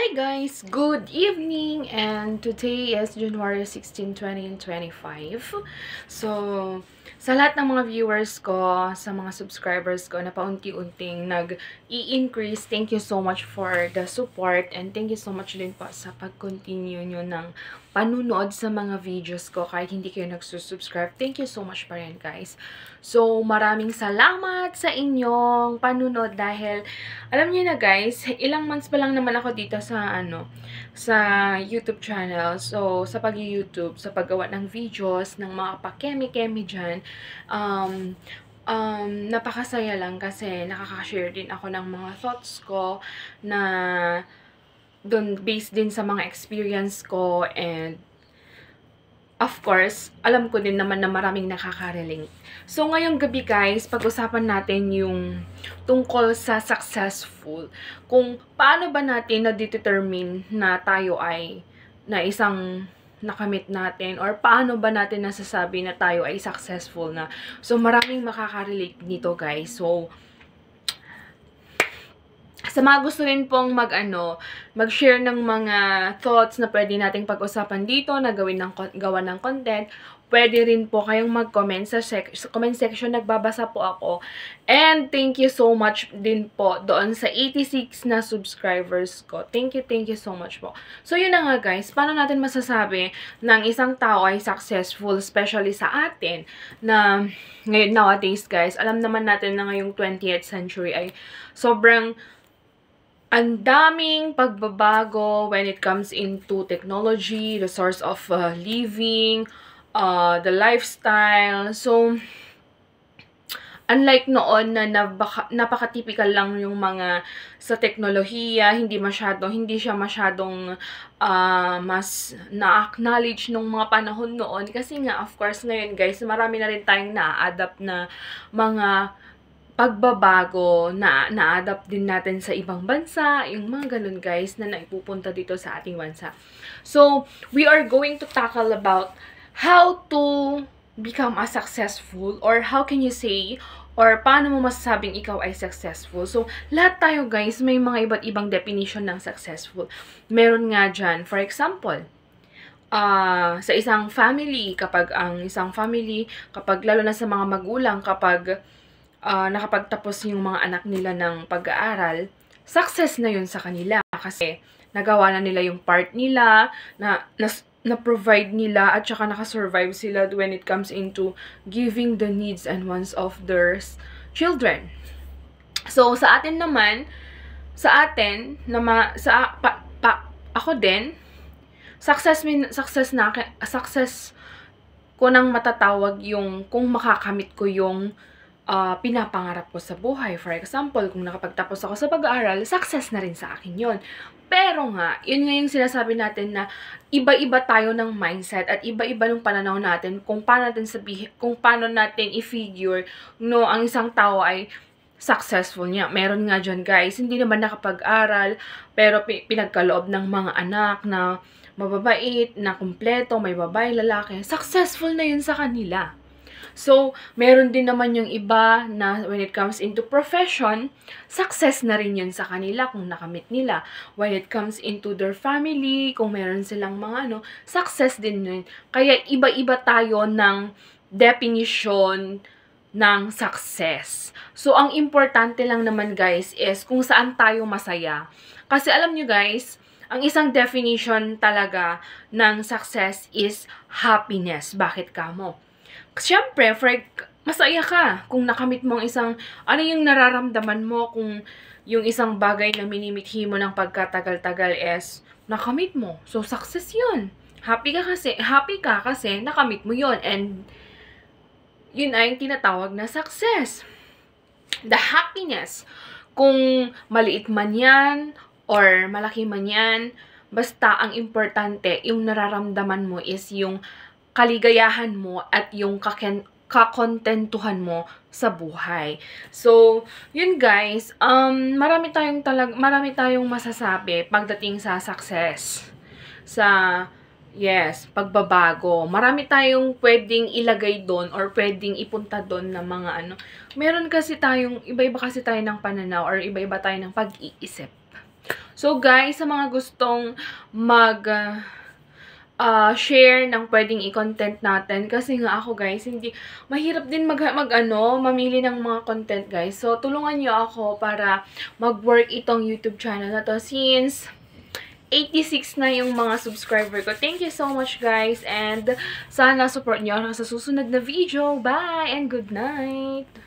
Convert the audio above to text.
Hi guys! Good evening! And today is January 16, 2025. So, sa lahat ng mga viewers ko, sa mga subscribers ko na paunti-unting nag-i-increase, thank you so much for the support and thank you so much din po sa pag-continue nyo ng panunood sa mga videos ko kahit hindi kayo nagsusubscribe. Thank you so much pa rin guys. So, maraming salamat sa inyong panunood dahil alam niyo na guys, ilang months pa lang naman ako dito sa sa YouTube channel. So, sa pag-YouTube, sa paggawa ng videos, ng mga pa-kemi-kemi dyan, napakasaya lang kasi nakaka-share din ako ng mga thoughts ko na based din sa mga experience ko and of course, alam ko din naman na maraming nakaka-relate. So, ngayong gabi guys, pag-usapan natin yung tungkol sa successful. Kung paano ba natin na-determine na tayo ay na isang nakamit natin or paano ba natin nasasabi na tayo ay successful na. So, maraming makaka-relate nito guys. So, sa mga gusto rin pong mag-share ng mga thoughts na pwede nating pag-usapan dito, na gawa ng content, pwede rin po kayong mag-comment sa comment section. Nagbabasa po ako. And thank you so much din po doon sa 86 na subscribers ko. Thank you so much po. So, yun na nga guys, paano natin masasabi ng isang tao ay successful, especially sa atin, na ngayon nowadays guys, alam naman natin na ngayong 20th century ay sobrang ang daming pagbabago when it comes into technology, the source of living, the lifestyle. So, unlike noon na napaka-typical lang yung mga sa teknolohiya, hindi siya masyadong mas na-acknowledge nung mga panahon noon. Kasi nga, of course, ngayon guys, marami na rin tayong na-adapt na mga pagbabago na na-adapt din natin sa ibang bansa, yung mga ganun guys na naipupunta dito sa ating bansa. So, we are going to tackle about how to become a successful or how can you say or paano mo masasabing ikaw ay successful. So, lahat tayo guys may mga iba't ibang definition ng successful. Meron nga dyan, for example, sa isang family, kapag lalo na sa mga magulang, kapag nakapagtapos yung mga anak nila ng pag-aaral, success na yun sa kanila kasi nagawa na nila yung part nila, na-provide nila at saka nakasurvive sila when it comes into giving the needs and wants of their children. So, sa atin naman, ako din, success ko nang matatawag yung kung makakamit ko yung pinapangarap ko sa buhay. For example, kung nakapagtapos ako sa pag-aaral, success na rin sa akin yon. Pero nga, yun nga yung sinasabi natin na iba-iba tayo ng mindset at iba-iba ng pananaw natin kung paano natin i-figure ang isang tao ay successful niya. Meron nga dyan guys, hindi naman nakapag-aral, pero pinagkaloob ng mga anak na mababait, na kumpleto, may babae, lalaki. Successful na yun sa kanila. So, meron din naman yung iba na when it comes into profession, success na rin yun sa kanila kung nakamit nila. When it comes into their family, kung meron silang mga success din yun. Kaya iba-iba tayo ng definition ng success. So, ang importante lang naman guys is kung saan tayo masaya. Kasi alam nyo guys, ang isang definition talaga ng success is happiness. Bakit ka mo? Siyempre, masaya ka kung nakamit mo ang isang, ano yung nararamdaman mo kung yung isang bagay na minimithi mo ng pagkatagal-tagal is nakamit mo. So, success yun. Happy ka kasi nakamit mo yun. And, yun ay tinatawag na success. The happiness. Kung maliit man yan, or malaki man yan, basta ang importante, yung nararamdaman mo is yung kaligayahan mo at yung kakontentuhan mo sa buhay. So, yun guys, marami tayong masasabi pagdating sa success. Pagbabago. Marami tayong pwedeng ilagay doon or pwedeng ipunta doon na mga iba-iba kasi tayo ng pananaw or iba-iba tayo ng pag-iisip. So guys, sa mga gustong share ng pwedeng i-content natin. Kasi nga ako guys, hindi, mahirap din mamili ng mga content guys. So, tulungan nyo ako para mag-work itong YouTube channel na to since 86 na yung mga subscriber ko. Thank you so much guys and sana support nyo ako sa susunod na video. Bye and good night!